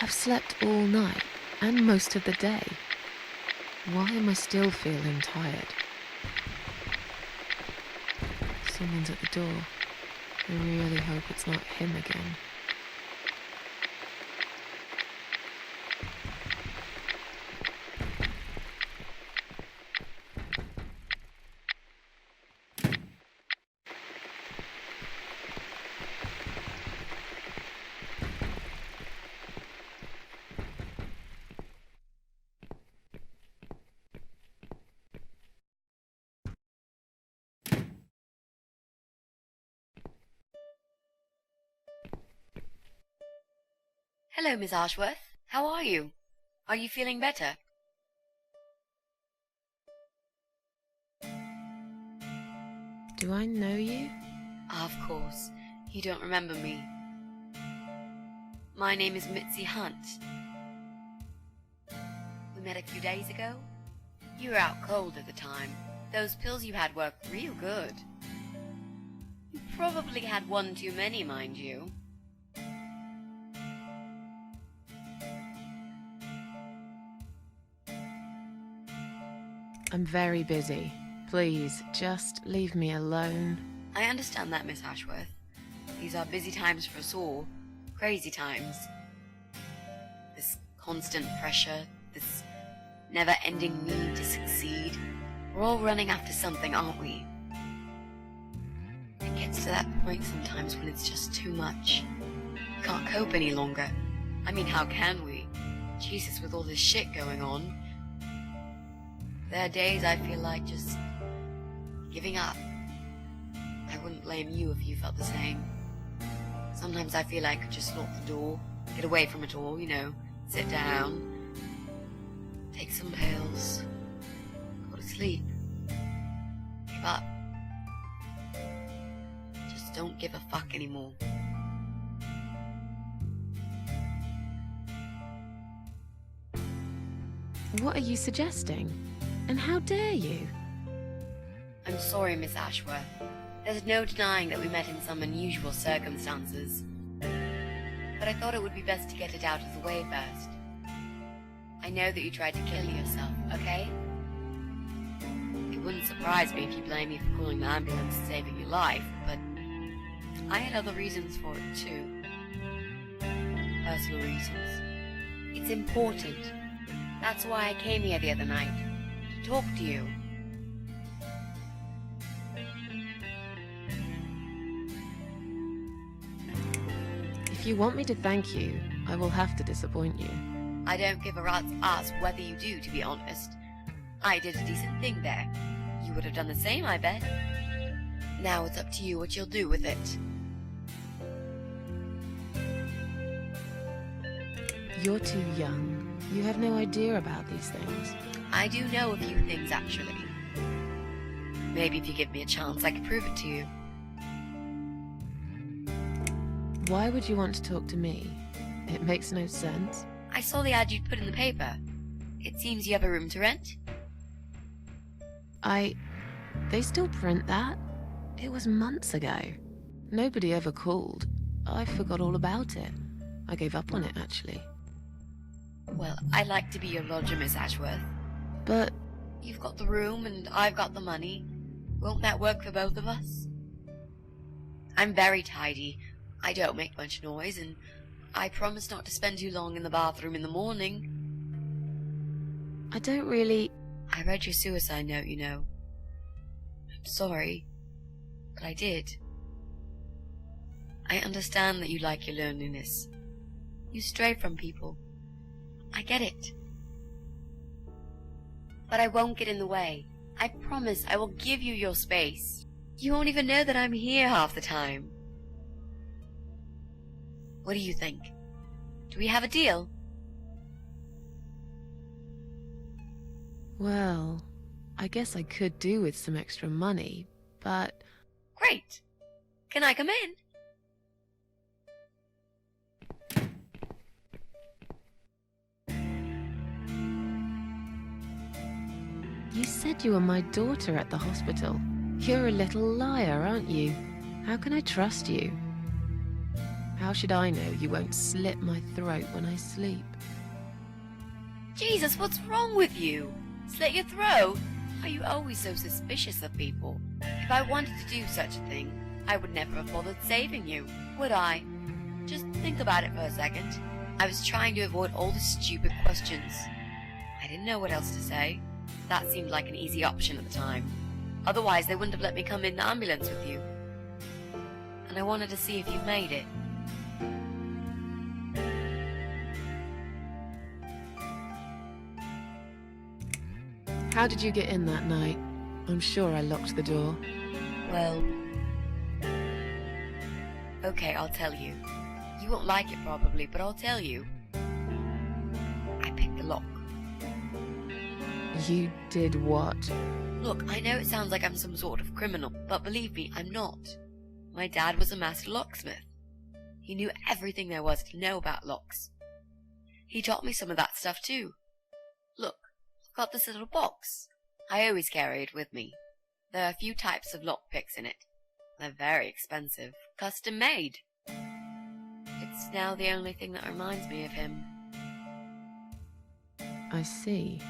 I've slept all night and most of the day. Why am I still feeling tired? Someone's at the door. I really hope it's not him again. Hello, Miss Ashworth. How are you? Are you feeling better? Do I know you? Of course. You don't remember me. My name is Mitzi Hunt. We met a few days ago. You were out cold at the time. Those pills you had worked real good. You probably had one too many, mind you. I'm very busy. Please, just leave me alone. I understand that, Miss Ashworth. These are busy times for us all. Crazy times. This constant pressure, this never-ending need to succeed. We're all running after something, aren't we? It gets to that point sometimes when it's just too much. We can't cope any longer. I mean, how can we? Jesus, with all this shit going on. There are days I feel like just giving up. I wouldn't blame you if you felt the same. Sometimes I feel like I could just lock the door, get away from it all, sit down, take some pills, go to sleep, give up. Just don't give a fuck anymore. What are you suggesting? And how dare you? I'm sorry, Miss Ashworth. There's no denying that we met in some unusual circumstances. But I thought it would be best to get it out of the way first. I know that you tried to kill yourself, okay? It wouldn't surprise me if you blame me for calling the ambulance and saving your life, but I had other reasons for it too. Personal reasons. It's important. That's why I came here the other night. To talk to you. If you want me to thank you, I will have to disappoint you. I don't give a rat's ass whether you do, to be honest. I did a decent thing there. You would have done the same, I bet. Now it's up to you what you'll do with it. You're too young. You have no idea about these things. I do know a few things, actually. Maybe if you give me a chance, I could prove it to you. Why would you want to talk to me? It makes no sense. I saw the ad you'd put in the paper. It seems you have a room to rent. They still print that? It was months ago. Nobody ever called. I forgot all about it. I gave up on it, actually. Well, I'd like to be your lodger, Miss Ashworth. But You've got the room and I've got the money. Won't that work for both of us? I'm very tidy. I don't make much noise, and I promise not to spend too long in the bathroom in the morning. I don't really... I read your suicide note, you know. I'm sorry, but I did. I understand that you like your loneliness. You stray from people. I get it. But I won't get in the way. I promise I will give you your space. You won't even know that I'm here half the time. What do you think? Do we have a deal? Well, I guess I could do with some extra money, but... Great. Can I come in? You said you were my daughter at the hospital. You're a little liar, aren't you? How can I trust you? How should I know you won't slit my throat when I sleep? Jesus, what's wrong with you? Slit your throat? Are you always so suspicious of people? If I wanted to do such a thing, I would never have bothered saving you, would I? Just think about it for a second. I was trying to avoid all the stupid questions. I didn't know what else to say. That seemed like an easy option at the time. Otherwise, they wouldn't have let me come in the ambulance with you. And I wanted to see if you made it. How did you get in that night? I'm sure I locked the door. Well... Okay, I'll tell you. You won't like it probably, but I'll tell you. I picked the lock. You did what? Look, I know it sounds like I'm some sort of criminal, but believe me, I'm not. My dad was a master locksmith. He knew everything there was to know about locks. He taught me some of that stuff too. Look, I've got this little box. I always carry it with me. There are a few types of lockpicks in it. They're very expensive, custom made. It's now the only thing that reminds me of him. I see.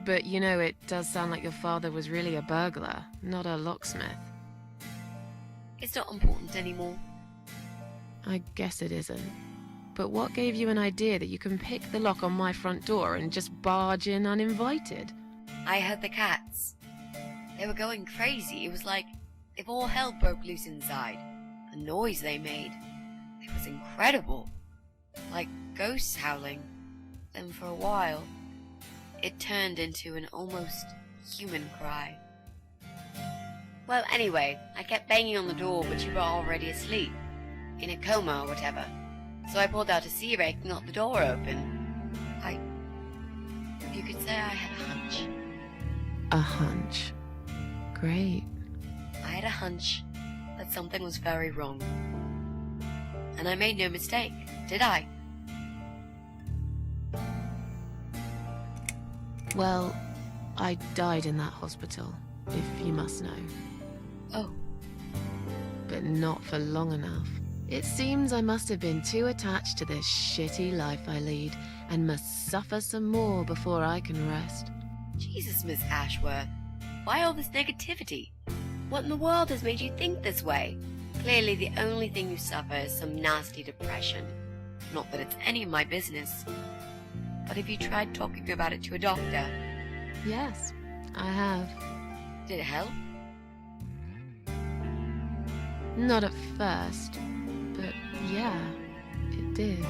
But you know, it does sound like your father was really a burglar, not a locksmith. It's not important anymore. I guess it isn't. But what gave you an idea that you can pick the lock on my front door and just barge in uninvited? I heard the cats. They were going crazy. It was like if all hell broke loose inside. The noise they made. It was incredible. Like ghosts howling. Then for a while, it turned into an almost human cry. Well, anyway, I kept banging on the door, but you were already asleep. In a coma or whatever. So I pulled out a sea rake and got the door open. You could say I had a hunch. A hunch. Great. I had a hunch that something was very wrong. And I made no mistake, did I? Well, I died in that hospital, if you must know. Oh. But not for long enough. It seems I must have been too attached to this shitty life I lead and must suffer some more before I can rest. Jesus, Miss Ashworth. Why all this negativity? What in the world has made you think this way? Clearly the only thing you suffer is some nasty depression. Not that it's any of my business. But have you tried talking about it to a doctor? Yes, I have. Did it help? Not at first, but yeah, it did.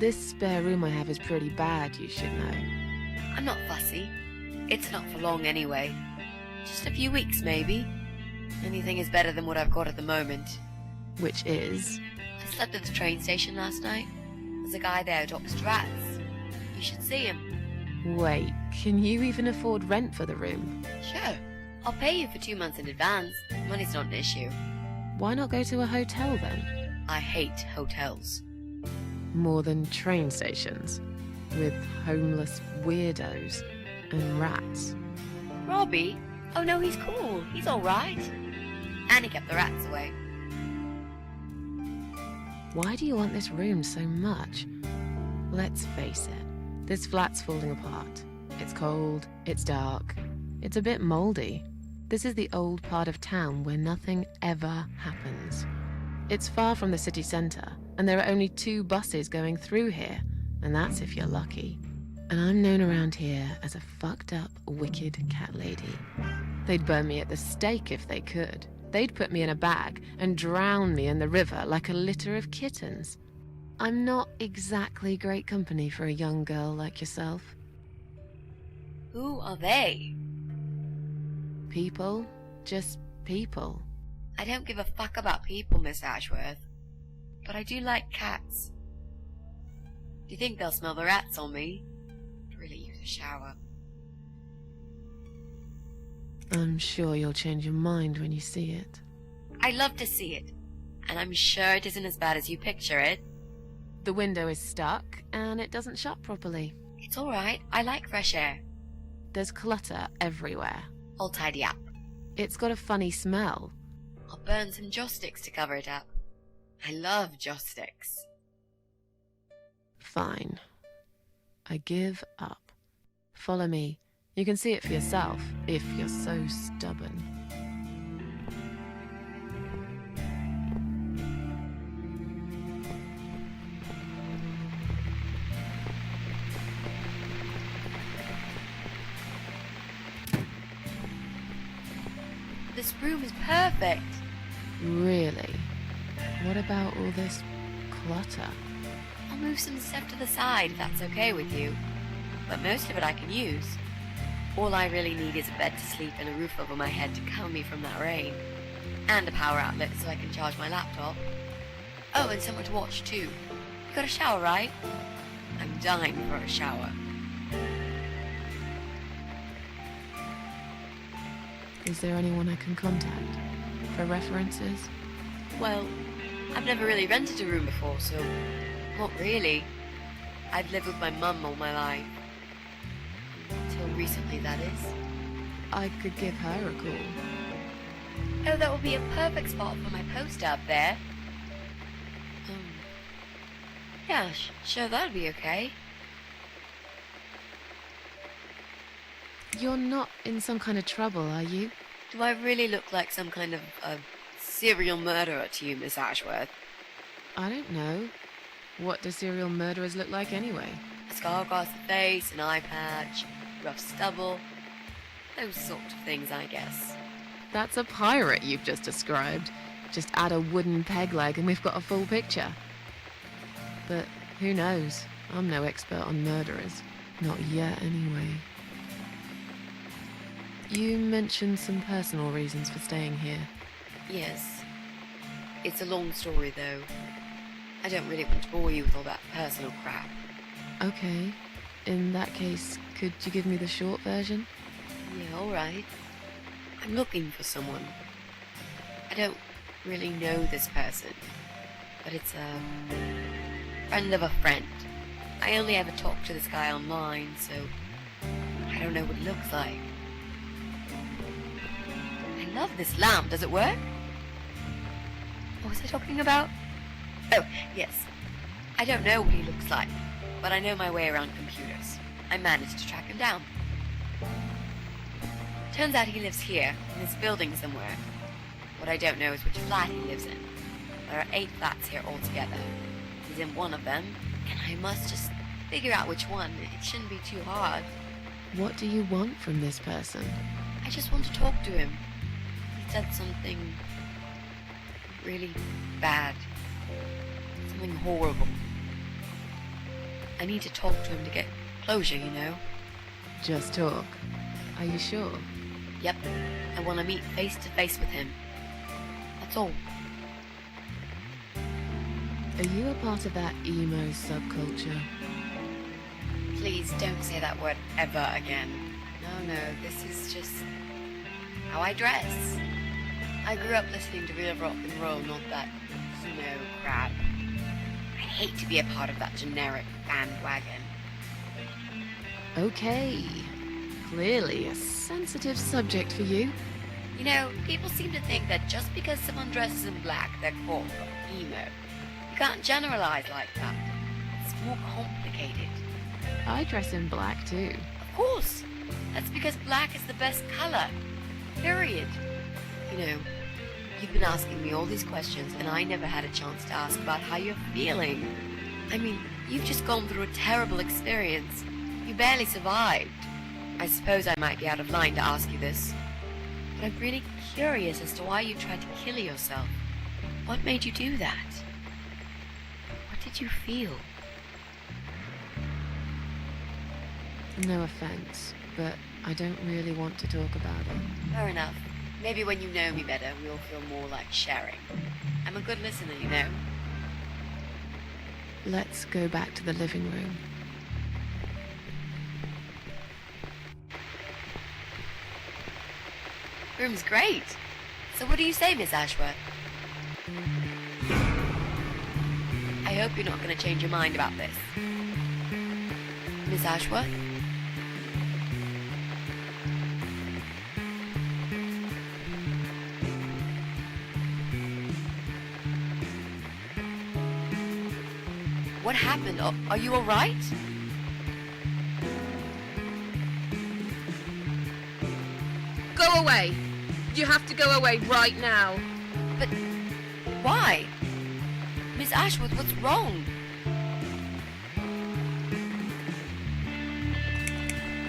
This spare room I have is pretty bad, you should know. I'm not fussy. It's not for long anyway. Just a few weeks, maybe. Anything is better than what I've got at the moment. Which is? I slept at the train station last night. There's a guy there who talks to rats. You should see him. Wait, can you even afford rent for the room? Sure. I'll pay you for 2 months in advance. Money's not an issue. Why not go to a hotel then? I hate hotels. More than train stations, with homeless weirdos and rats. Robbie? Oh no, he's cool. He's alright. And he kept the rats away. Why do you want this room so much? Let's face it, this flat's falling apart. It's cold, it's dark, it's a bit mouldy. This is the old part of town where nothing ever happens. It's far from the city centre, and there are only 2 buses going through here, and that's if you're lucky. And I'm known around here as a fucked up, wicked cat lady. They'd burn me at the stake if they could. They'd put me in a bag and drown me in the river like a litter of kittens. I'm not exactly great company for a young girl like yourself. Who are they? People. Just people. I don't give a fuck about people, Miss Ashworth. But I do like cats. Do you think they'll smell the rats on me? I'd really use a shower. I'm sure you'll change your mind when you see it. I love to see it. And I'm sure it isn't as bad as you picture it. The window is stuck, and it doesn't shut properly. It's alright. I like fresh air. There's clutter everywhere. I'll tidy up. It's got a funny smell. I'll burn some joss sticks to cover it up. I love joss sticks. Fine. I give up. Follow me. You can see it for yourself, if you're so stubborn. This room is perfect. Really? What about all this clutter? I'll move some stuff to the side if that's okay with you. But most of it I can use. All I really need is a bed to sleep and a roof over my head to cover me from that rain. And a power outlet so I can charge my laptop. Oh, and somewhere to watch too. You got a shower, right? I'm dying for a shower. Is there anyone I can contact? For references? Well, I've never really rented a room before, so not really. I've lived with my mum all my life. Till recently, that is. I could give her a call. Oh, that would be a perfect spot for my poster up there. Yeah, sure, that'd be okay. You're not in some kind of trouble, are you? Do I really look like some kind of serial murderer to you, Miss Ashworth? I don't know. What do serial murderers look like anyway? A scar across the face, an eye patch, rough stubble. Those sort of things, I guess. That's a pirate you've just described. Just add a wooden peg leg and we've got a full picture. But who knows? I'm no expert on murderers. Not yet, anyway. You mentioned some personal reasons for staying here. Yes. It's a long story, though. I don't really want to bore you with all that personal crap. Okay. In that case, could you give me the short version? Yeah, alright. I'm looking for someone. I don't really know this person, but it's a friend of a friend. I only ever talk to this guy online, so I don't know what he looks like. I love this lamp. Does it work? What was I talking about? Oh, yes. I don't know what he looks like, but I know my way around computers. I managed to track him down. Turns out he lives here, in this building somewhere. What I don't know is which flat he lives in. There are 8 flats here altogether. He's in one of them, and I must just figure out which one. It shouldn't be too hard. What do you want from this person? I just want to talk to him. He said something really bad. Something horrible. I need to talk to him to get closure, you know? Just talk. Are you sure? Yep. I want to meet face to face with him. That's all. Are you a part of that emo subculture? Please don't say that word ever again. No, this is just how I dress. I grew up listening to real rock and roll, not that emo crap. I hate to be a part of that generic bandwagon. Okay. Clearly a sensitive subject for you. You know, people seem to think that just because someone dresses in black, they're called emo. You can't generalize like that. It's more complicated. I dress in black too. Of course. That's because black is the best color. Period. You know, you've been asking me all these questions and I never had a chance to ask about how you're feeling. I mean, you've just gone through a terrible experience. You barely survived. I suppose I might be out of line to ask you this, but I'm really curious as to why you tried to kill yourself. What made you do that? What did you feel? No offense, but I don't really want to talk about it. Fair enough. Maybe when you know me better, we'll feel more like sharing. I'm a good listener, you know. Let's go back to the living room. Room's great. So what do you say, Miss Ashworth? I hope you're not going to change your mind about this. Miss Ashworth? What happened? Are you alright? Go away! You have to go away right now. But why? Miss Ashworth, what's wrong?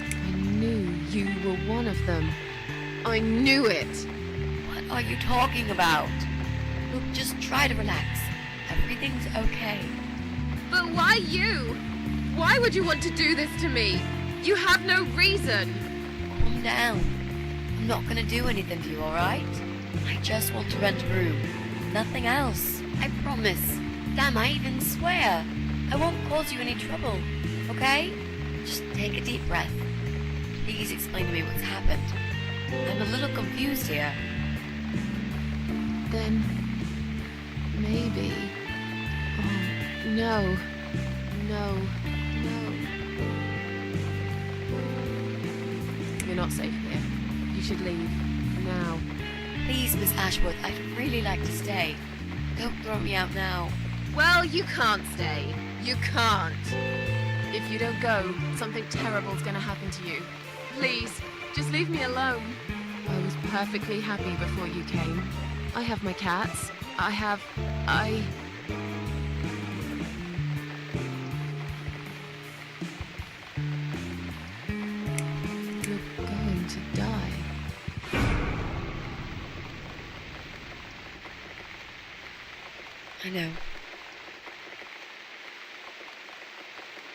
I knew you were one of them. I knew it! What are you talking about? Look, just try to relax. Everything's okay. But why you? Why would you want to do this to me? You have no reason. Calm down. I'm not gonna do anything to you, alright? I just want to rent a room. Nothing else. I promise. Damn, I even swear. I won't cause you any trouble, okay? Just take a deep breath. Please explain to me what's happened. I'm a little confused here. Then maybe. Oh, no. No. No. You're not safe here. You should leave. Now. Please, Miss Ashworth, I'd really like to stay. Don't throw me out now. Well, you can't stay. You can't. If you don't go, something terrible's gonna happen to you. Please, just leave me alone. I was perfectly happy before you came. I have my cats. You're going to die. I know.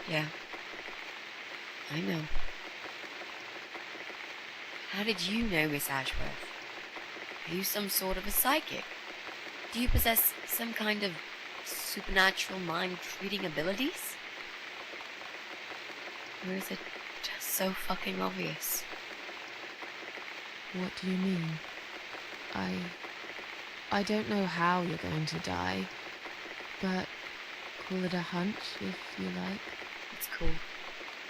Yeah. I know. How did you know, Miss Ashworth? Are you some sort of a psychic? Do you possess some kind of supernatural mind-reading abilities? Or is it just so fucking obvious? What do you mean? I don't know how you're going to die, but call it a hunch if you like. It's cool.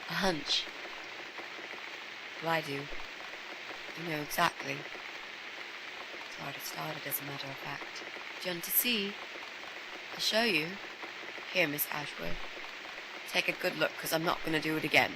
A hunch. Well, I do. I know exactly. It's already started, as a matter of fact. Do you want to see? I'll show you. Here, Miss Ashworth. Take a good look, because I'm not going to do it again.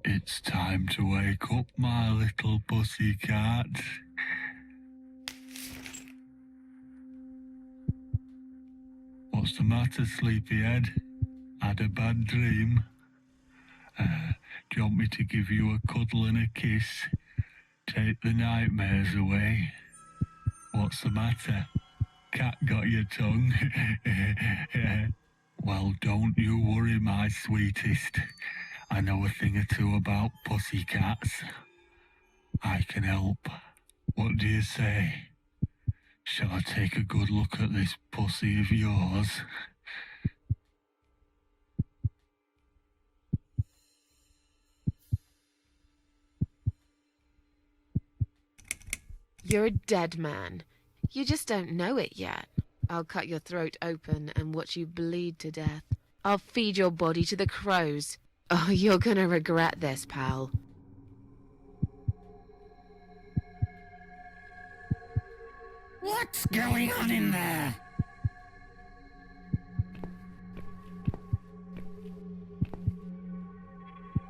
It's time to wake up, my little pussycat. What's the matter, sleepyhead? Had a bad dream? Do you want me to give you a cuddle and a kiss? Take the nightmares away? What's the matter? Cat got your tongue? Well, don't you worry, my sweetest. I know a thing or two about pussycats. I can help. What do you say? Shall I take a good look at this pussy of yours? You're a dead man. You just don't know it yet. I'll cut your throat open and watch you bleed to death. I'll feed your body to the crows. Oh, you're gonna regret this, pal. What's going on in there?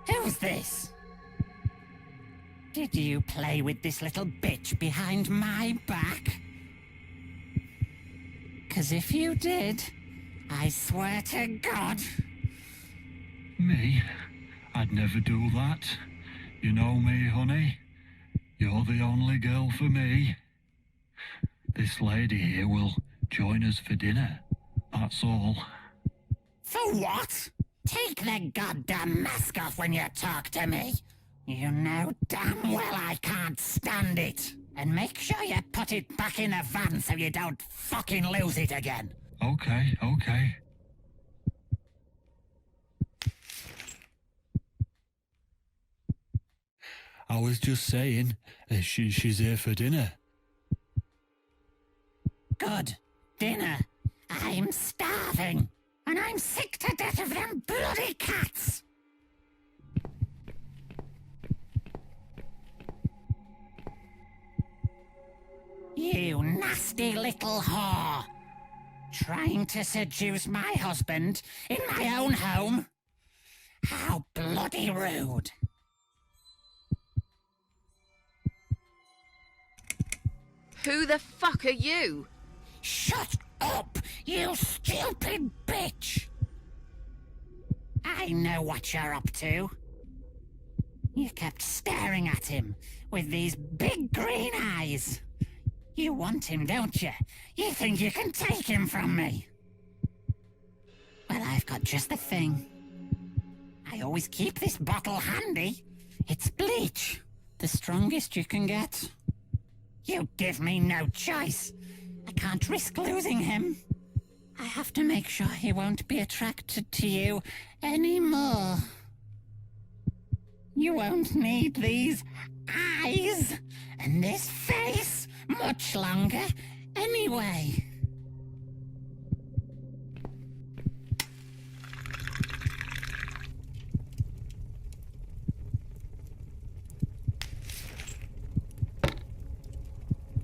Who's this? Did you play with this little bitch behind my back? 'Cause if you did, I swear to God... Me? I'd never do that. You know me, honey. You're the only girl for me. This lady here will join us for dinner. That's all. For what? Take the goddamn mask off when you talk to me. You know damn well I can't stand it. And make sure you put it back in the van so you don't fucking lose it again. Okay, okay. I was just saying, she's here for dinner. Good. Dinner. I'm starving. And I'm sick to death of them bloody cats. You nasty little whore. Trying to seduce my husband in my own home? How bloody rude. Who the fuck are you? Shut up, you stupid bitch! I know what you're up to. You kept staring at him with these big green eyes. You want him, don't you? You think you can take him from me? Well, I've got just the thing. I always keep this bottle handy. It's bleach, the strongest you can get. You give me no choice. I can't risk losing him. I have to make sure he won't be attracted to you anymore. You won't need these eyes and this face much longer anyway.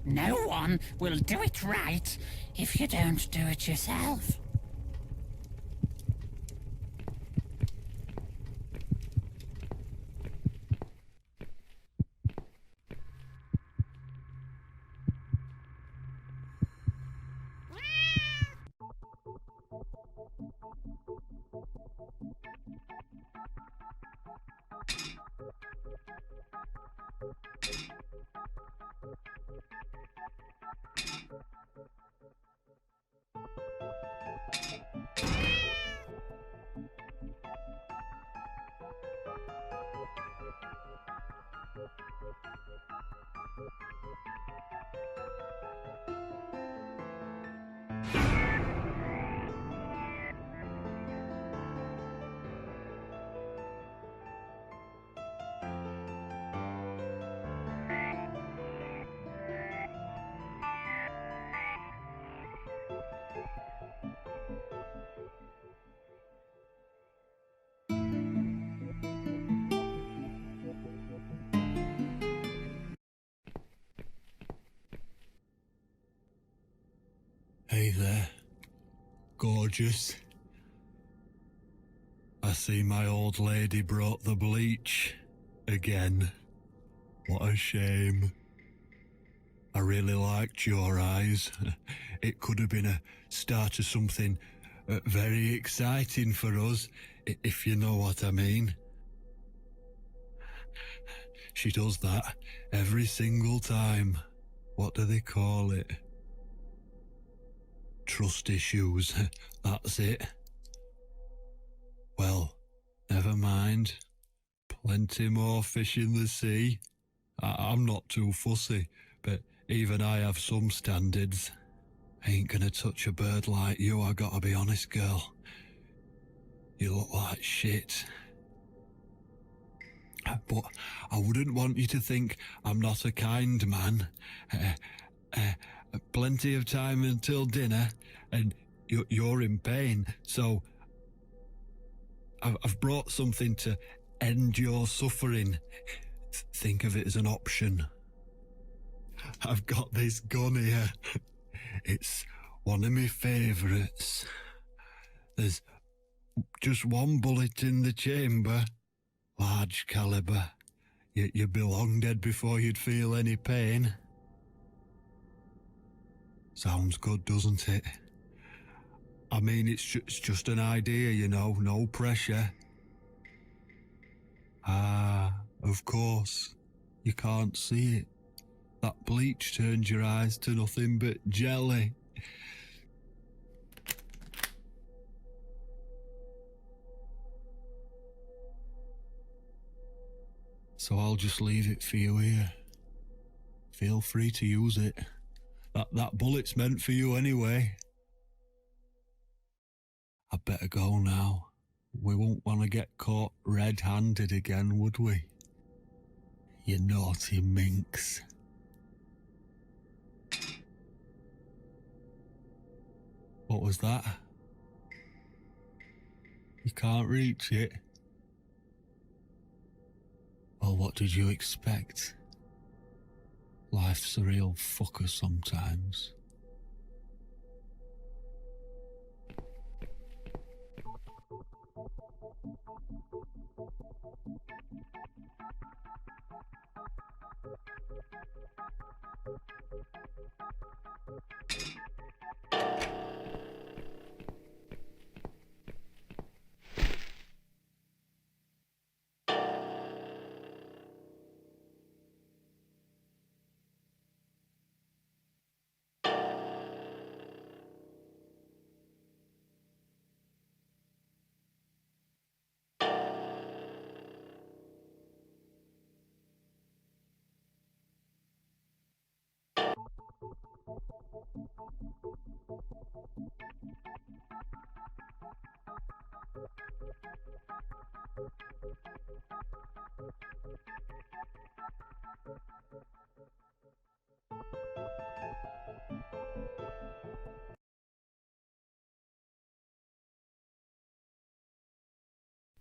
No one will do it right if you don't do it yourself. Hey there, gorgeous. I see my old lady brought the bleach again. What a shame. I really liked your eyes. It could have been a start of something very exciting for us, if you know what I mean. She does that every single time. What do they call it? Trust issues, that's it. Well, never mind. Plenty more fish in the sea. I'm not too fussy, but even I have some standards. Ain't gonna touch a bird like you, I gotta be honest, girl. You look like shit. But I wouldn't want you to think I'm not a kind man. Plenty of time until dinner, and you're in pain, so I've brought something to end your suffering. Think of it as an option. I've got this gun here. It's one of my favourites. There's just one bullet in the chamber, large caliber. You'd be long dead before you'd feel any pain. Sounds good, doesn't it? I mean, it's just an idea, you know, no pressure. Ah, of course. You can't see it. That bleach turns your eyes to nothing but jelly. So I'll just leave it for you here. Feel free to use it. That bullet's meant for you anyway. I'd better go now. We won't want to get caught red-handed again, would we? You naughty minx. What was that? You can't reach it? Well, what did you expect? Life's a real fucker sometimes.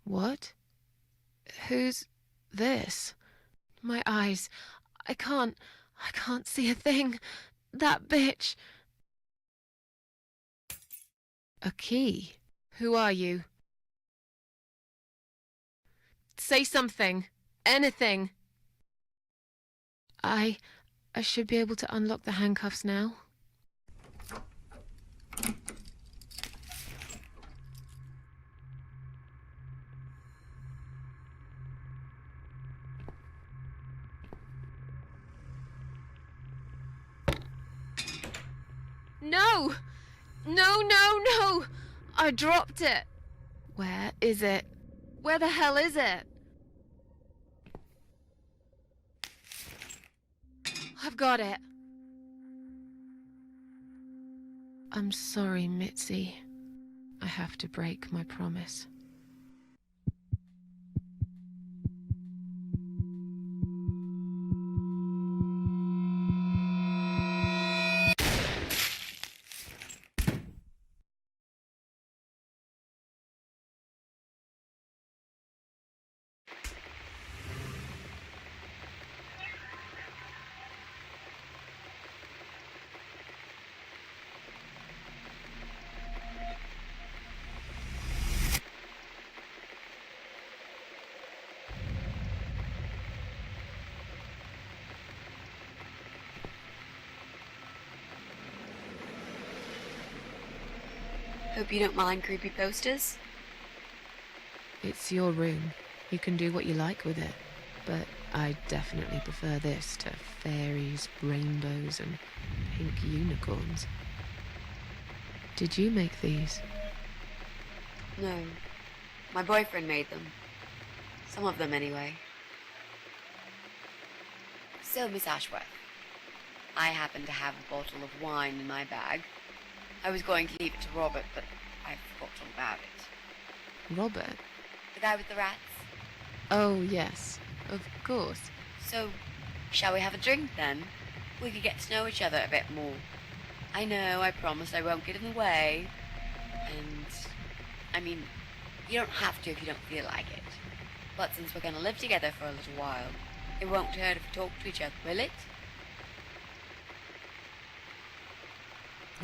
What? Who's this? My eyes. I can't see a thing. That bitch. A key? Who are you? Say something. Anything. I should be able to unlock the handcuffs now. No! No, no, no! I dropped it. Where is it? Where the hell is it? I've got it. I'm sorry, Mitzi. I have to break my promise. Hope you don't mind creepy posters. It's your room. You can do what you like with it. But I definitely prefer this to fairies, rainbows, and pink unicorns. Did you make these? No. My boyfriend made them. Some of them, anyway. So, Miss Ashworth, I happen to have a bottle of wine in my bag. I was going to leave it to Robert, but I forgot all about it. Robert? The guy with the rats? Oh, yes. Of course. So, shall we have a drink, then? We could get to know each other a bit more. I know, I promised I won't get in the way. And, I mean, you don't have to if you don't feel like it. But since we're going to live together for a little while, it won't hurt if we talk to each other, will it?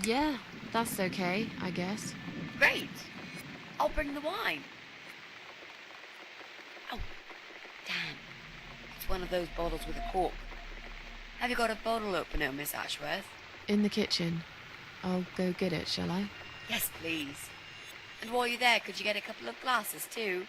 Yeah, that's okay, I guess. Great. I'll bring the wine. Oh, damn. It's one of those bottles with a cork. Have you got a bottle opener, Miss Ashworth? In the kitchen. I'll go get it, shall I? Yes, please. And while you're there, could you get a couple of glasses, too?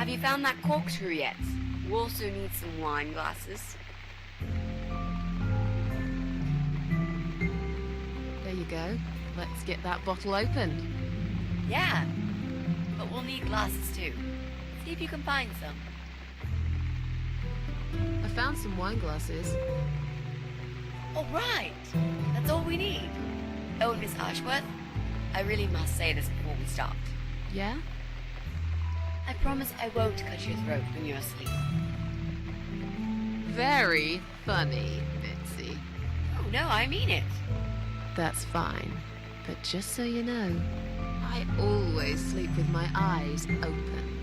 Have you found that corkscrew yet? We also need some wine glasses. There you go. Let's get that bottle opened. Yeah, but we'll need glasses too. See if you can find some. I found some wine glasses. All right, that's all we need. Oh, Miss Ashworth, I really must say this before we start. Yeah? I promise I won't cut your throat when you're asleep. Very funny, Mitzi. Oh, no, I mean it. That's fine. But just so you know, I always sleep with my eyes open.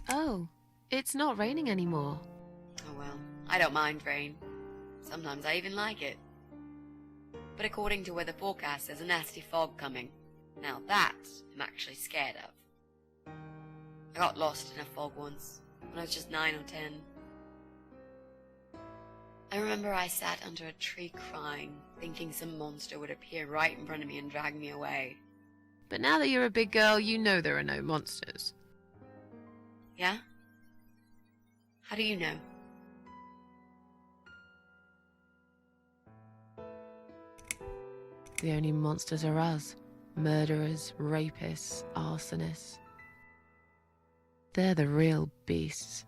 Oh, it's not raining anymore. Oh well, I don't mind rain. Sometimes I even like it. But according to weather forecast, there's a nasty fog coming. Now that I'm actually scared of. I got lost in a fog once, when I was just 9 or 10. I remember I sat under a tree crying, thinking some monster would appear right in front of me and drag me away. But now that you're a big girl, you know there are no monsters. Yeah? How do you know? The only monsters are us. Murderers, rapists, arsonists. They're the real beasts.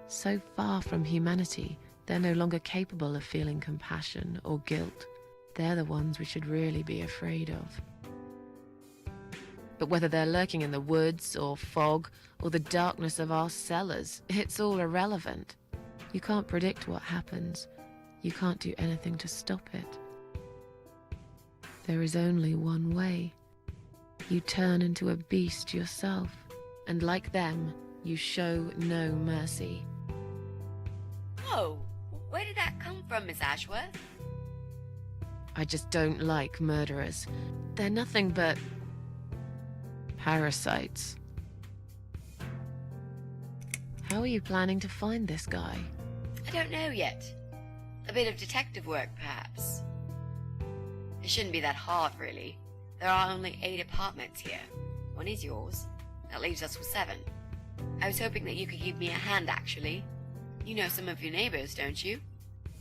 So far from humanity, they're no longer capable of feeling compassion or guilt. They're the ones we should really be afraid of. But whether they're lurking in the woods or fog or the darkness of our cellars, it's all irrelevant. You can't predict what happens. You can't do anything to stop it. There is only one way. You turn into a beast yourself, and like them, you show no mercy. Whoa! Where did that come from, Miss Ashworth? I just don't like murderers. They're nothing but parasites. How are you planning to find this guy? I don't know yet. A bit of detective work, perhaps. It shouldn't be that hard, really. There are only 8 apartments here. One is yours. That leaves us with 7. I was hoping that you could give me a hand, actually. You know some of your neighbors, don't you?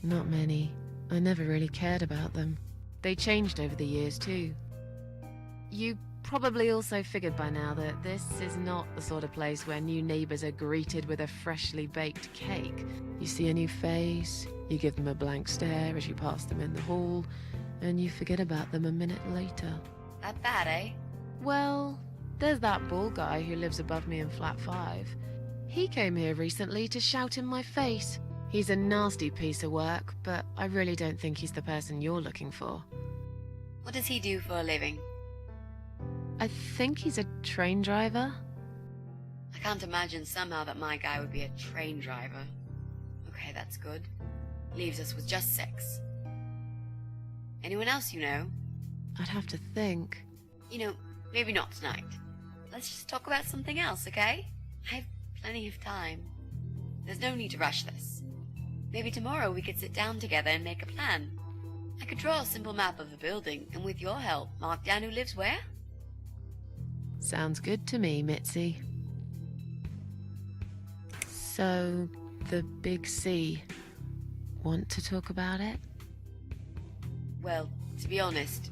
Not many. I never really cared about them. They changed over the years, too. You probably also figured by now that this is not the sort of place where new neighbors are greeted with a freshly baked cake. You see a new face, you give them a blank stare as you pass them in the hall, and you forget about them a minute later. That bad, eh? Well, there's that ball guy who lives above me in flat 5. He came here recently to shout in my face. He's a nasty piece of work, but I really don't think he's the person you're looking for. What does he do for a living? I think he's a train driver. I can't imagine somehow that my guy would be a train driver. Okay, that's good. Leaves us with just 6. Anyone else you know? I'd have to think. You know, maybe not tonight. Let's just talk about something else, okay? I have plenty of time. There's no need to rush this. Maybe tomorrow we could sit down together and make a plan. I could draw a simple map of the building, and with your help, mark down who lives where. Sounds good to me, Mitzi. So, the Big C. Want to talk about it? Well, to be honest,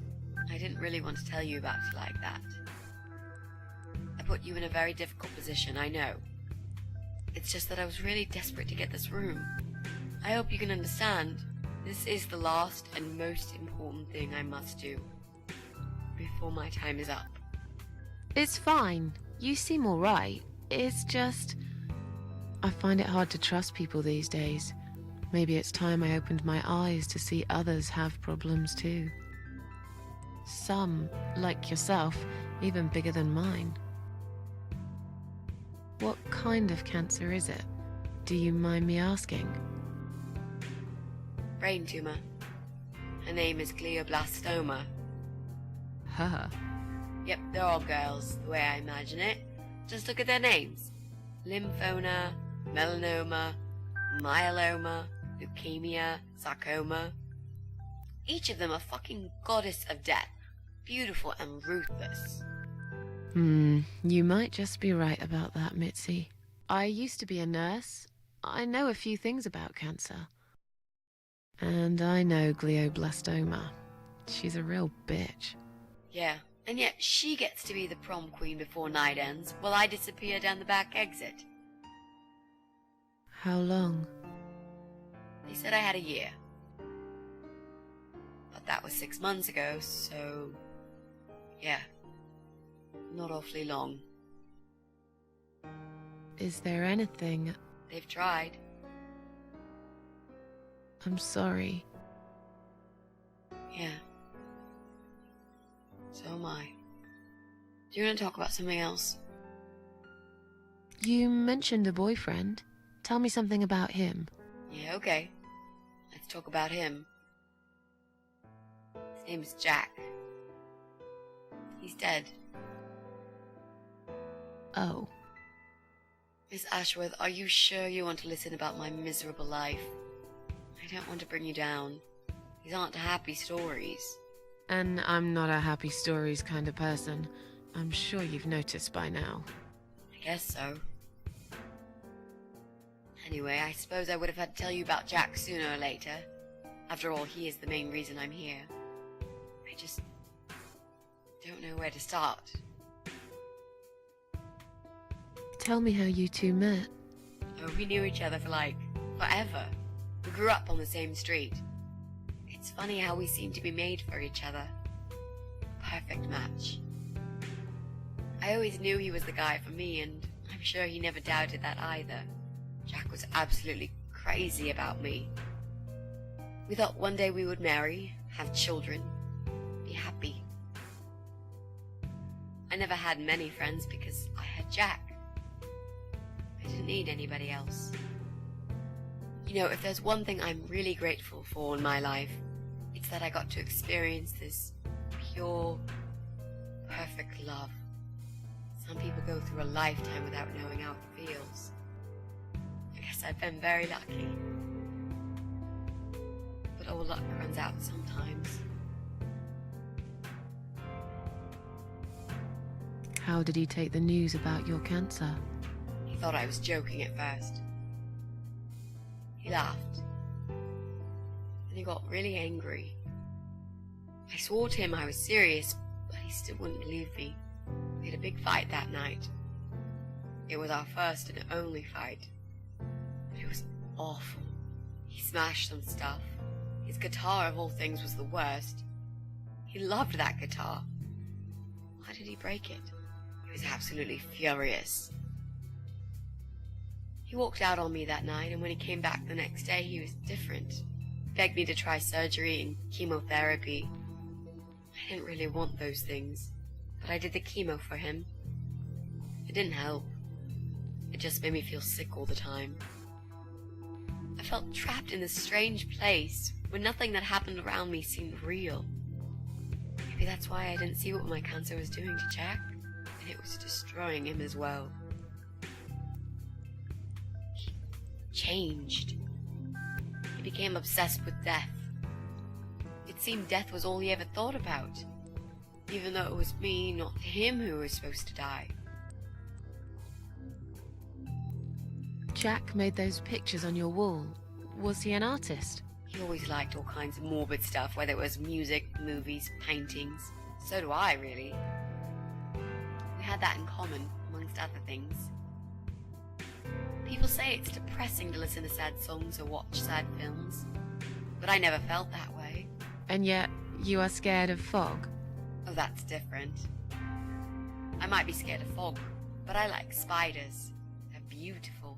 I didn't really want to tell you about it like that. I put you in a very difficult position, I know. It's just that I was really desperate to get this room. I hope you can understand. This is the last and most important thing I must do before my time is up. It's fine. You seem alright. It's just... I find it hard to trust people these days. Maybe it's time I opened my eyes to see others have problems too. Some, like yourself, even bigger than mine. What kind of cancer is it? Do you mind me asking? Brain tumor. Her name is glioblastoma. Her? Yep, they're all girls, the way I imagine it. Just look at their names. Lymphoma, melanoma, myeloma, leukemia, sarcoma. Each of them a fucking goddess of death, beautiful and ruthless. You might just be right about that, Mitzi. I used to be a nurse. I know a few things about cancer. And I know glioblastoma. She's a real bitch. Yeah, and yet she gets to be the prom queen before night ends, while I disappear down the back exit. How long? They said I had a year. But that was 6 months ago, so... yeah. Not awfully long. Is there anything... They've tried. I'm sorry. Yeah. So am I. Do you want to talk about something else? You mentioned a boyfriend. Tell me something about him. Yeah, okay. Let's talk about him. His name is Jack. He's dead. Oh. Miss Ashworth, are you sure you want to listen about my miserable life? I don't want to bring you down. These aren't happy stories. And I'm not a happy stories kind of person. I'm sure you've noticed by now. I guess so. Anyway, I suppose I would have had to tell you about Jack sooner or later. After all, he is the main reason I'm here. I just don't know where to start. Tell me how you two met. Oh, we knew each other for forever. We grew up on the same street. It's funny how we seem to be made for each other. Perfect match. I always knew he was the guy for me, and I'm sure he never doubted that either. Jack was absolutely crazy about me. We thought one day we would marry, have children, be happy. I never had many friends because I had Jack. I didn't need anybody else. You know, if there's one thing I'm really grateful for in my life, it's that I got to experience this pure, perfect love. Some people go through a lifetime without knowing how it feels. I guess I've been very lucky. But all luck runs out sometimes. How did he take the news about your cancer? He thought I was joking at first. He laughed. Then he got really angry. I swore to him I was serious, but he still wouldn't believe me. We had a big fight that night. It was our first and only fight. But it was awful. He smashed some stuff. His guitar, of all things, was the worst. He loved that guitar. Why did he break it? He was absolutely furious. He walked out on me that night, and when he came back the next day, he was different. He begged me to try surgery and chemotherapy. I didn't really want those things, but I did the chemo for him. It didn't help. It just made me feel sick all the time. I felt trapped in this strange place where nothing that happened around me seemed real. Maybe that's why I didn't see what my cancer was doing to Jack, and it was destroying him as well. He changed. He became obsessed with death. It seemed death was all he ever thought about, even though it was me, not him, who was supposed to die. Jack made those pictures on your wall. Was he an artist? He always liked all kinds of morbid stuff, whether it was music, movies, paintings. So do I, really. We had that in common, amongst other things. People say it's depressing to listen to sad songs or watch sad films, but I never felt that way. And yet, you are scared of fog? Oh, that's different. I might be scared of fog, but I like spiders. They're beautiful.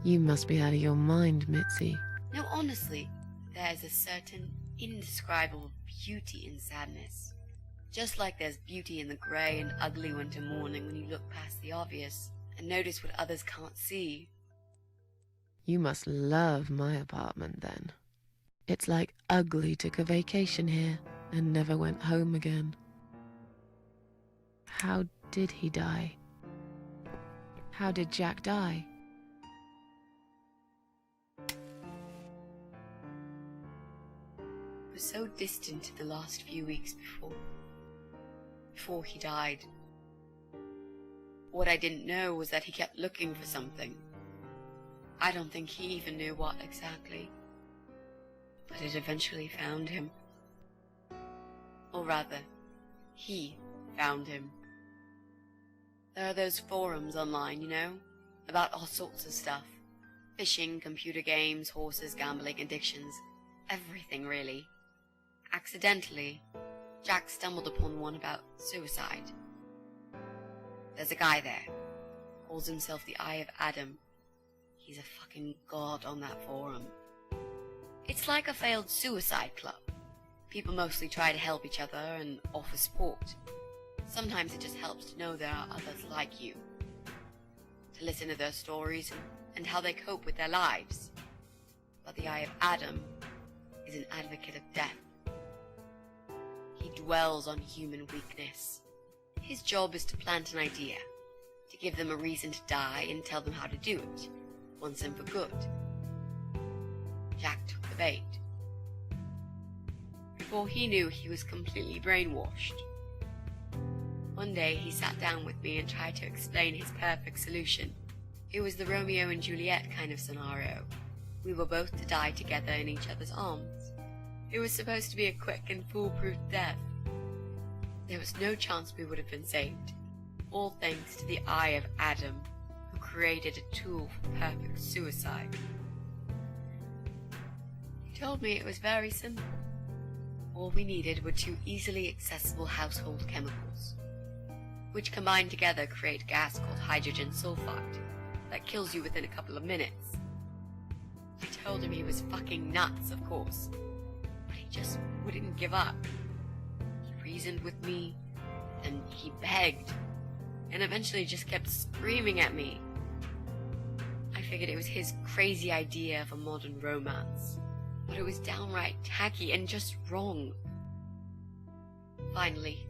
You must be out of your mind, Mitzi. No, honestly, there's a certain indescribable beauty in sadness. Just like there's beauty in the grey and ugly winter morning when you look past the obvious and notice what others can't see. You must love my apartment, then. It's like Ugly took a vacation here and never went home again. How did he die? How did Jack die? so distant in the last few weeks before he died. What I didn't know was that he kept looking for something. I don't think he even knew what exactly. But it eventually found him. Or rather, he found him. There are those forums online, you know, about all sorts of stuff. Fishing, computer games, horses, gambling, addictions. Everything, really. Accidentally, Jack stumbled upon one about suicide. There's a guy there. Calls himself the Eye of Adam. He's a fucking god on that forum. It's like a failed suicide club. People mostly try to help each other and offer support. Sometimes it just helps to know there are others like you. To listen to their stories and how they cope with their lives. But the Eye of Adam is an advocate of death. He dwells on human weakness. His job is to plant an idea, to give them a reason to die and tell them how to do it, once and for good. Jack took the bait. Before he knew, he was completely brainwashed. One day he sat down with me and tried to explain his perfect solution. It was the Romeo and Juliet kind of scenario. We were both to die together in each other's arms. It was supposed to be a quick and foolproof death. There was no chance we would have been saved, all thanks to the Eye of Adam, who created a tool for perfect suicide. He told me it was very simple. All we needed were 2 easily accessible household chemicals, which combined together create a gas called hydrogen sulfide that kills you within a couple of minutes. I told him he was fucking nuts, of course, but he just wouldn't give up. He reasoned with me, and he begged, and eventually just kept screaming at me. I figured it was his crazy idea of a modern romance, but it was downright tacky and just wrong. Finally,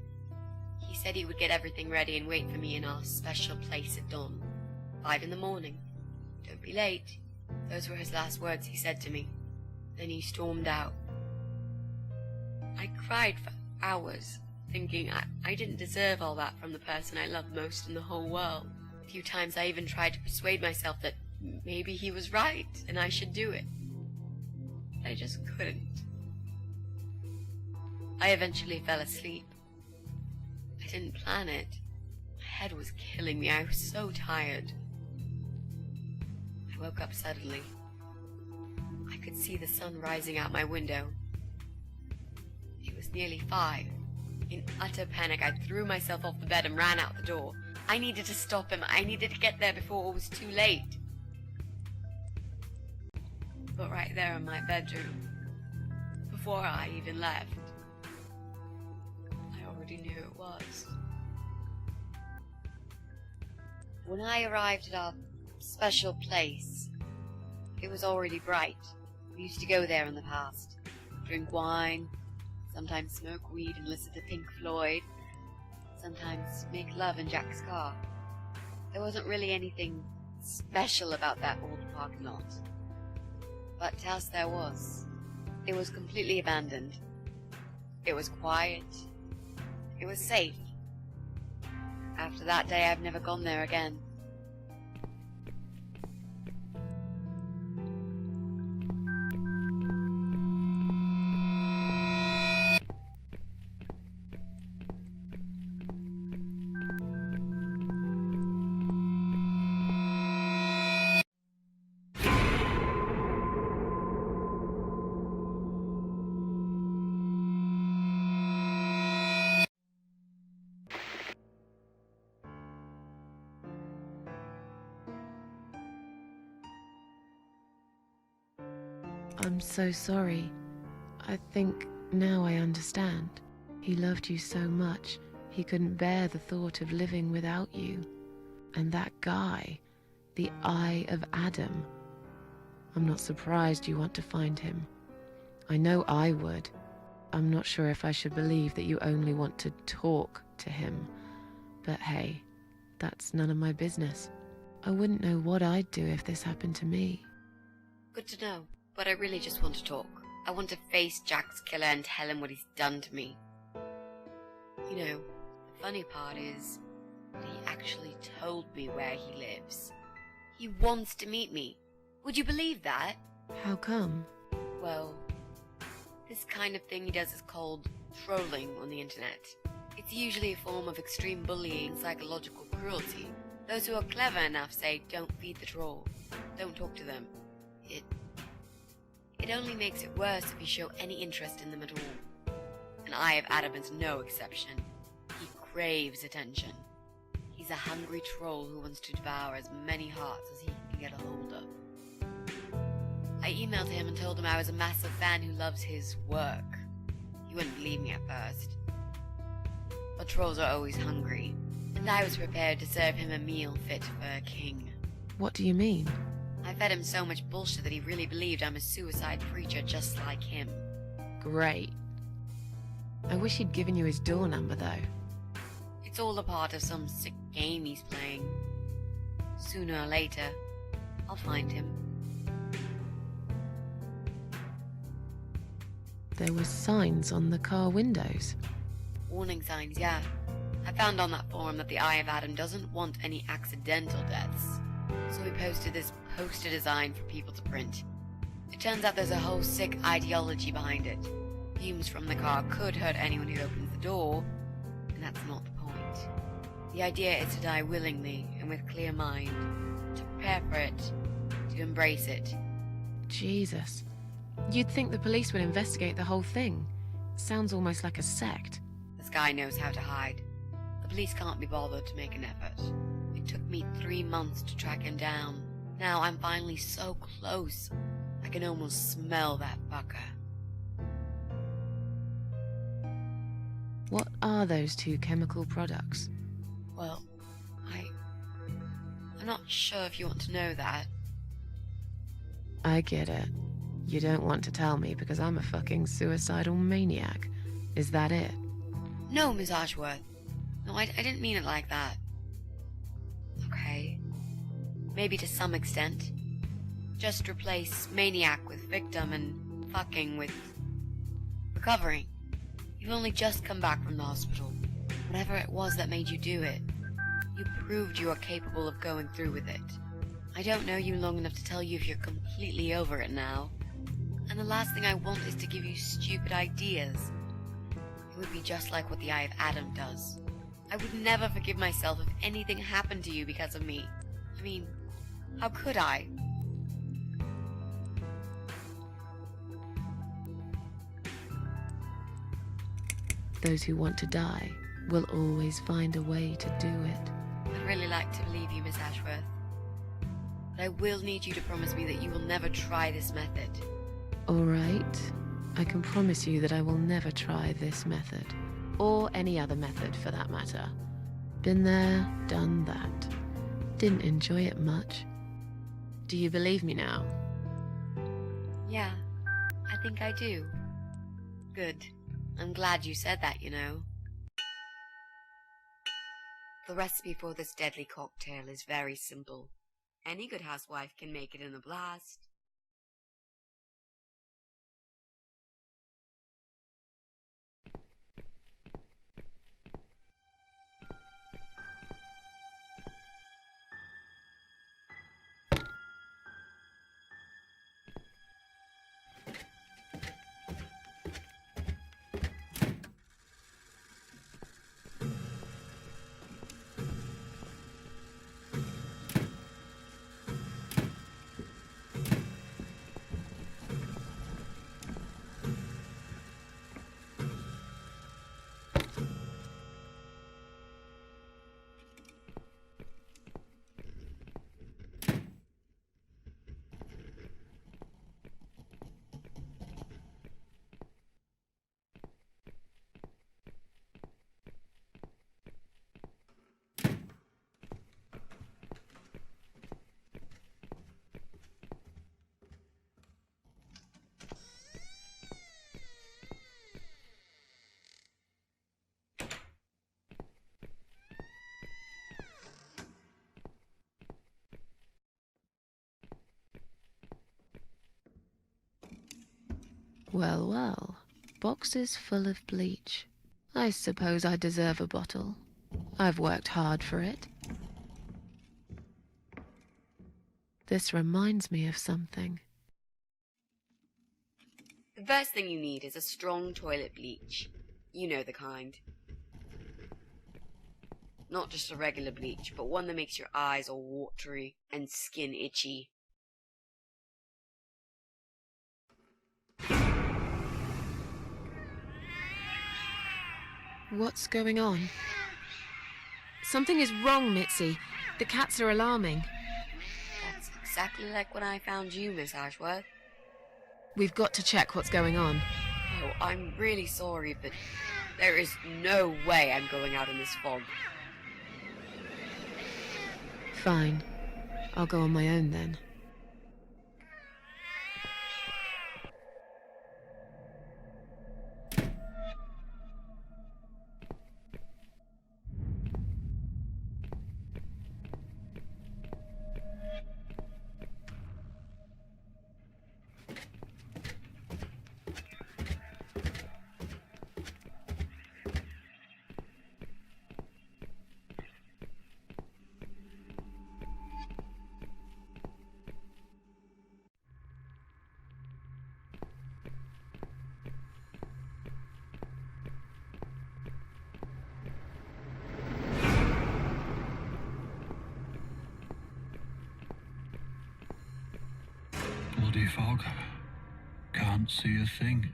he said he would get everything ready and wait for me in our special place at dawn, 5 in the morning. Don't be late. Those were his last words he said to me. Then he stormed out. I cried for hours, thinking I didn't deserve all that from the person I loved most in the whole world. A few times I even tried to persuade myself that maybe he was right and I should do it. But I just couldn't. I eventually fell asleep. I didn't plan it. My head was killing me. I was so tired. I woke up suddenly. I could see the sun rising out my window. It was nearly 5. In utter panic, I threw myself off the bed and ran out the door. I needed to stop him. I needed to get there before it was too late. But right there in my bedroom, before I even left, I already knew it was. When I arrived at our special place, it was already bright. We used to go there in the past, drink wine, sometimes smoke weed and listen to Pink Floyd, sometimes make love in Jack's car. There wasn't really anything special about that old parking lot. But to us there was. It was completely abandoned. It was quiet. It was safe. After that day, I've never gone there again. I'm so sorry. I think now I understand. He loved you so much, he couldn't bear the thought of living without you. And that guy, the Eye of Adam. I'm not surprised you want to find him. I know I would. I'm not sure if I should believe that you only want to talk to him. But hey, that's none of my business. I wouldn't know what I'd do if this happened to me. Good to know, but I really just want to talk. I want to face Jack's killer and tell him what he's done to me. You know, the funny part is that he actually told me where he lives. He wants to meet me. Would you believe that? How come? Well, this kind of thing he does is called trolling on the internet. It's usually a form of extreme bullying, psychological cruelty. Those who are clever enough say, don't feed the troll. Don't talk to them. It only makes it worse if you show any interest in them at all. And Eye of Adam is no exception. He craves attention. He's a hungry troll who wants to devour as many hearts as he can get a hold of. I emailed him and told him I was a massive fan who loves his work. He wouldn't believe me at first. But trolls are always hungry, and I was prepared to serve him a meal fit for a king. What do you mean? I fed him so much bullshit that he really believed I'm a suicide preacher just like him. Great. I wish he'd given you his door number, though. It's all a part of some sick game he's playing. Sooner or later, I'll find him. There were signs on the car windows. Warning signs, yeah. I found on that forum that the Eye of Adam doesn't want any accidental deaths. So we posted this poster design for people to print. It turns out there's a whole sick ideology behind it. Fumes from the car could hurt anyone who opens the door, and that's not the point. The idea is to die willingly and with clear mind, to prepare for it, to embrace it. Jesus. You'd think the police would investigate the whole thing. Sounds almost like a sect. This guy knows how to hide. The police can't be bothered to make an effort. It took me 3 months to track him down. Now I'm finally so close, I can almost smell that fucker. What are those two chemical products? Well, I'm not sure if you want to know that. I get it. You don't want to tell me because I'm a fucking suicidal maniac. Is that it? No, Miss Ashworth. No, I didn't mean it like that. Okay. Maybe to some extent. Just replace maniac with victim and fucking with recovering. You've only just come back from the hospital. Whatever it was that made you do it, you proved you are capable of going through with it. I don't know you long enough to tell you if you're completely over it now. And the last thing I want is to give you stupid ideas. It would be just like what the Eye of Adam does. I would never forgive myself if anything happened to you because of me. I mean, how could I? Those who want to die will always find a way to do it. I'd really like to believe you, Miss Ashworth. But I will need you to promise me that you will never try this method. All right. I can promise you that I will never try this method. Or any other method, for that matter. Been there, done that. Didn't enjoy it much. Do you believe me now? Yeah, I think I do. Good. I'm glad you said that, you know. The recipe for this deadly cocktail is very simple. Any good housewife can make it in a blast. Well, well. Boxes full of bleach. I suppose I deserve a bottle. I've worked hard for it. This reminds me of something. The first thing you need is a strong toilet bleach. You know the kind. Not just a regular bleach, but one that makes your eyes all watery and skin itchy. What's going on? Something is wrong, Mitzi. The cats are alarming. That's exactly like when I found you, Miss Ashworth. We've got to check what's going on. Oh, I'm really sorry, but there is no way I'm going out in this fog. Fine. I'll go on my own then. Bloody fog. Can't see a thing.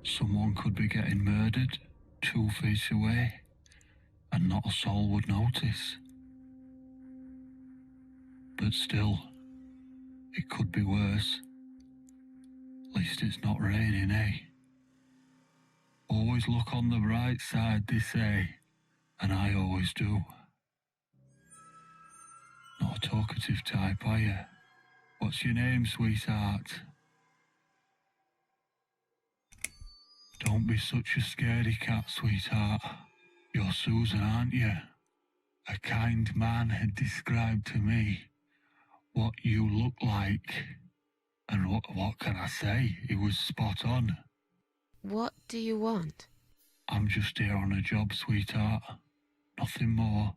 Someone could be getting murdered 2 feet away, and not a soul would notice. But still, it could be worse. At least it's not raining, eh? Always look on the bright side, they say, and I always do. Not a talkative type, are you? What's your name, sweetheart? Don't be such a scaredy cat, sweetheart. You're Susan, aren't you? A kind man had described to me what you look like. And what can I say? It was spot on. What do you want? I'm just here on a job, sweetheart. Nothing more.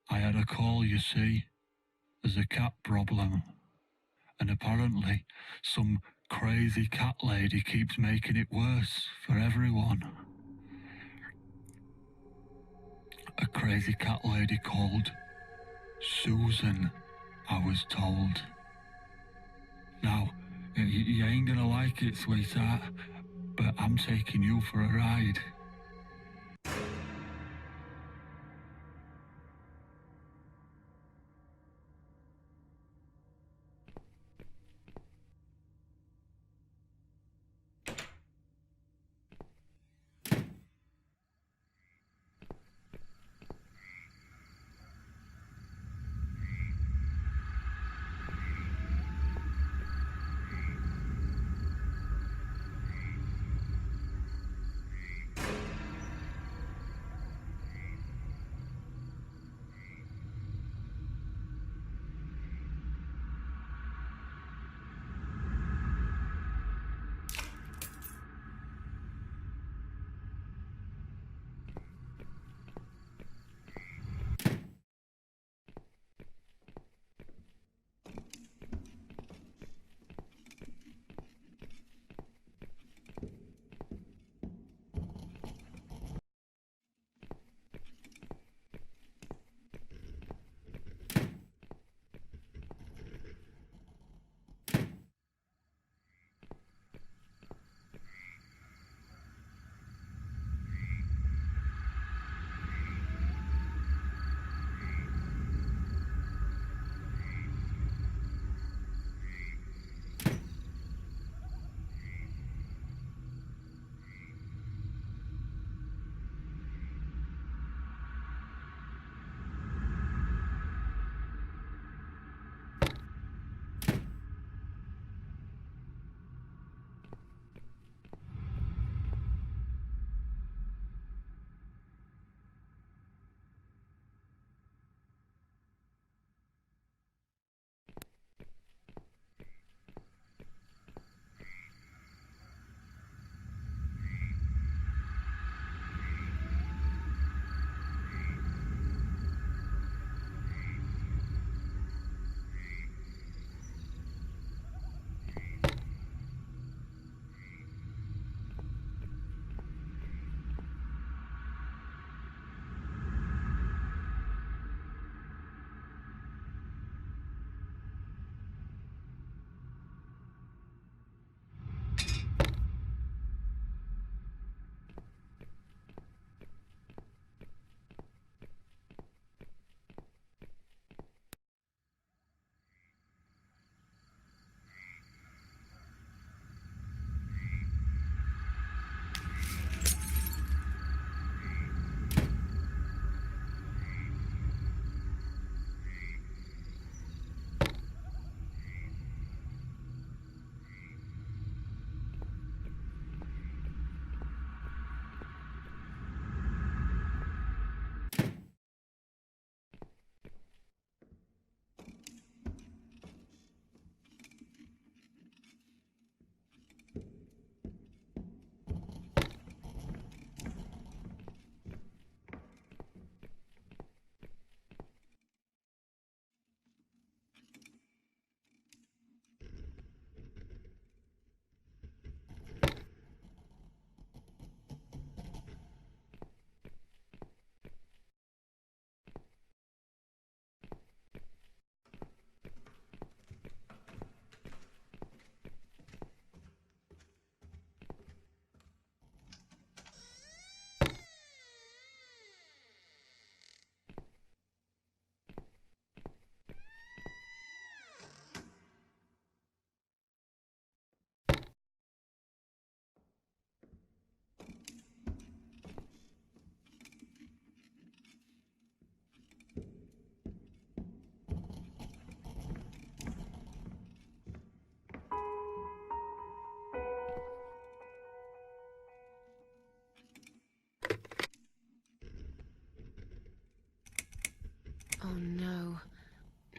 I had a call, you see. There's a cat problem. And apparently, some crazy cat lady keeps making it worse for everyone. A crazy cat lady called Susan, I was told. Now, you ain't gonna like it, sweetheart, but I'm taking you for a ride.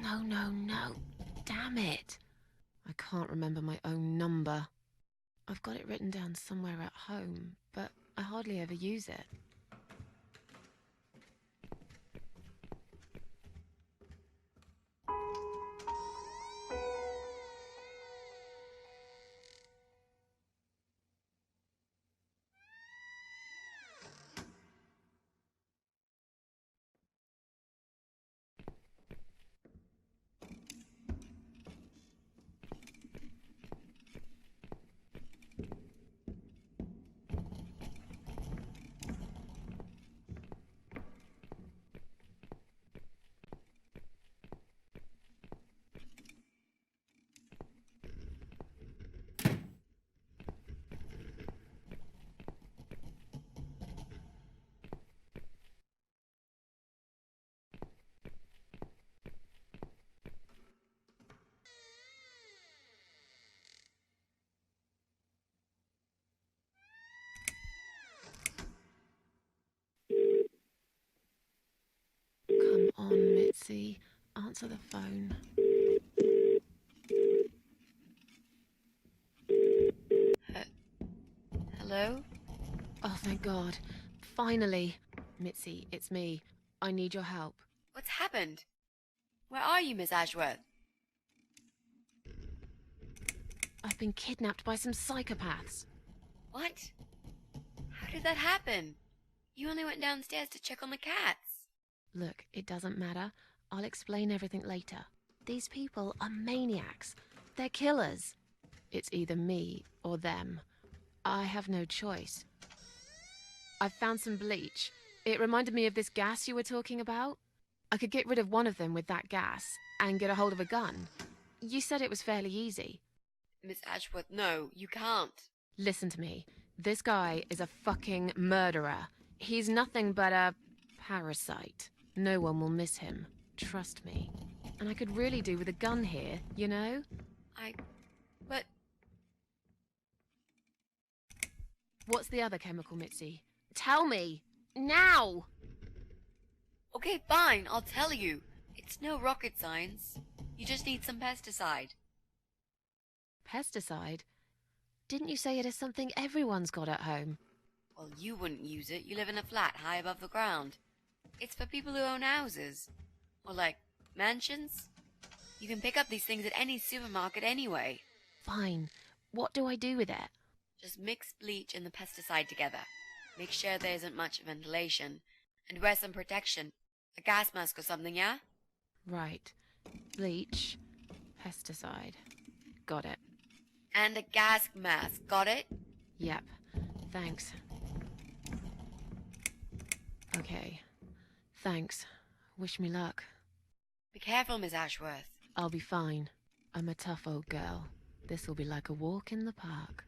No, no, no. Damn it. I can't remember my own number. I've got it written down somewhere at home, but I hardly ever use it. Come on, Mitzi. Answer the phone. Hello? Oh, thank God. Finally. Mitzi, it's me. I need your help. What's happened? Where are you, Miss Ashworth? I've been kidnapped by some psychopaths. What? How did that happen? You only went downstairs to check on the cats. Look, it doesn't matter. I'll explain everything later. These people are maniacs. They're killers. It's either me or them. I have no choice. I've found some bleach. It reminded me of this gas you were talking about. I could get rid of one of them with that gas and get a hold of a gun. You said it was fairly easy. Miss Ashworth, no, you can't. Listen to me. This guy is a fucking murderer. He's nothing but a parasite. No one will miss him. Trust me. And I could really do with a gun here, you know? But... What's the other chemical, Mitzi? Tell me! Now! Okay, fine, I'll tell you. It's no rocket science. You just need some pesticide. Pesticide? Didn't you say it is something everyone's got at home? Well, you wouldn't use it. You live in a flat high above the ground. It's for people who own houses. Or like, mansions. You can pick up these things at any supermarket anyway. Fine. What do I do with it? Just mix bleach and the pesticide together. Make sure there isn't much ventilation. And wear some protection. A gas mask or something, yeah? Right. Bleach. Pesticide. Got it. And a gas mask, got it? Yep. Thanks. Okay. Thanks. Wish me luck. Be careful, Miss Ashworth. I'll be fine. I'm a tough old girl. This'll be like a walk in the park.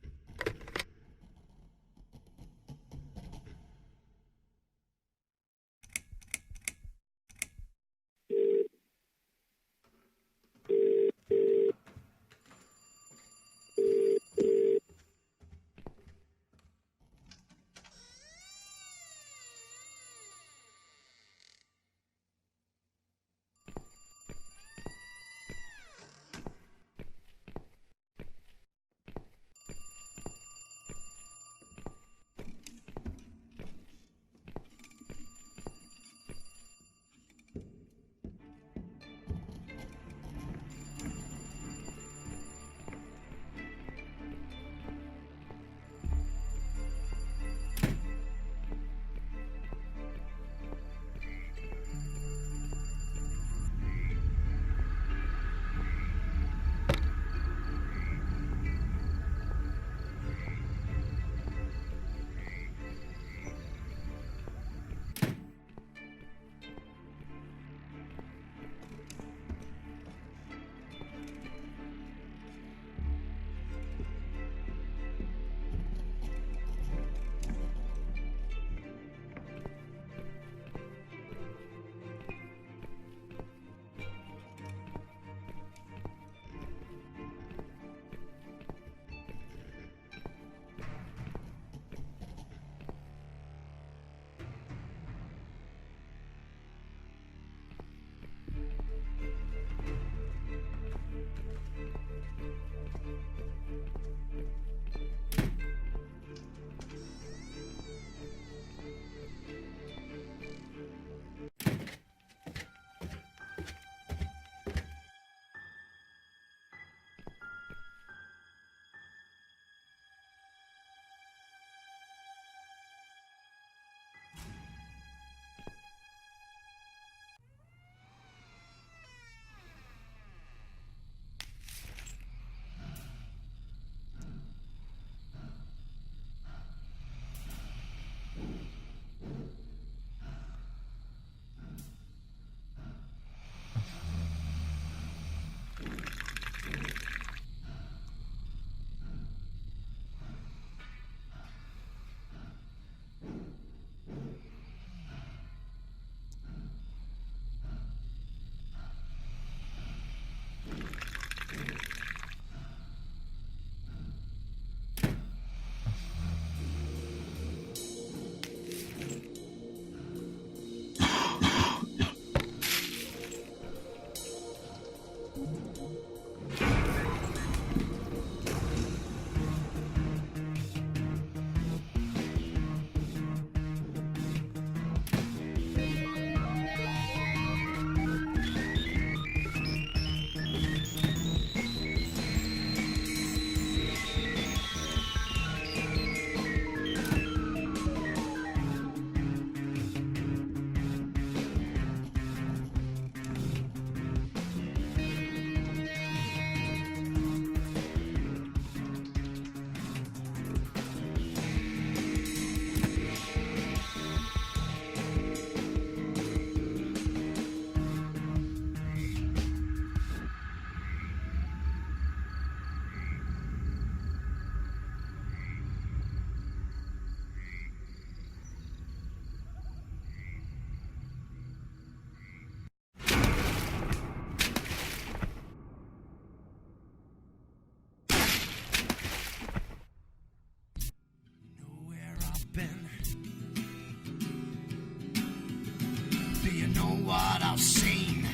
Do you know what I've seen?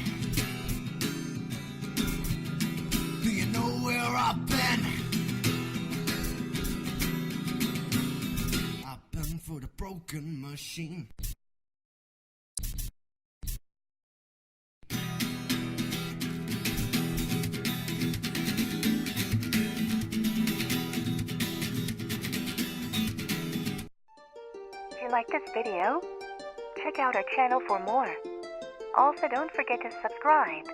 Do you know where I've been? I've been for the broken machine. If you like this video, check out our channel for more. Also, don't forget to subscribe.